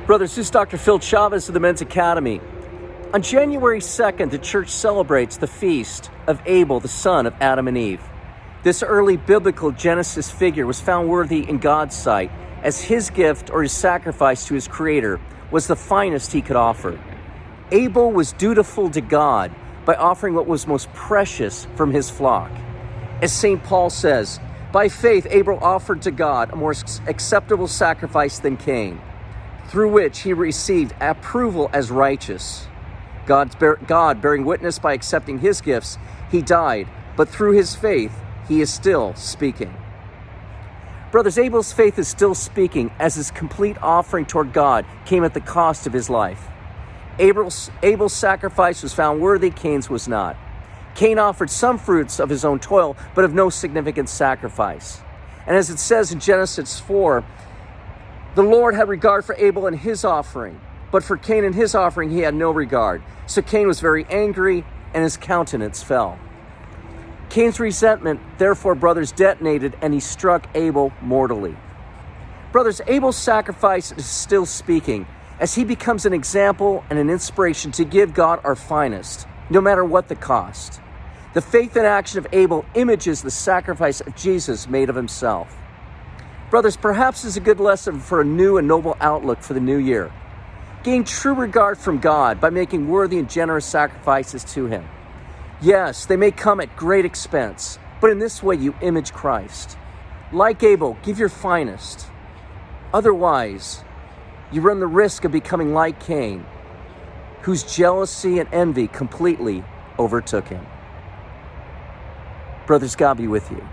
Brothers, this is Dr. Phil Chavez of the Men's Academy. On January 2nd, the church celebrates the feast of Abel, the son of Adam and Eve. This early biblical Genesis figure was found worthy in God's sight, as his gift or his sacrifice to his Creator was the finest he could offer. Abel was dutiful to God by offering what was most precious from his flock. As St. Paul says, by faith Abel offered to God a more acceptable sacrifice than Cain, through which he received approval as righteous. God bearing witness by accepting his gifts, he died, but through his faith, he is still speaking. Brothers, Abel's faith is still speaking as his complete offering toward God came at the cost of his life. Abel's sacrifice was found worthy, Cain's was not. Cain offered some fruits of his own toil, but of no significant sacrifice. And as it says in Genesis 4, the Lord had regard for Abel and his offering, but for Cain and his offering he had no regard. So Cain was very angry, and his countenance fell. Cain's resentment, therefore, brothers, detonated, and he struck Abel mortally. Brothers, Abel's sacrifice is still speaking, as he becomes an example and an inspiration to give God our finest, no matter what the cost. The faith and action of Abel images the sacrifice of Jesus made of himself. Brothers, perhaps this is a good lesson for a new and noble outlook for the new year. Gain true regard from God by making worthy and generous sacrifices to him. Yes, they may come at great expense, but in this way you image Christ. Like Abel, give your finest. Otherwise, you run the risk of becoming like Cain, whose jealousy and envy completely overtook him. Brothers, God be with you.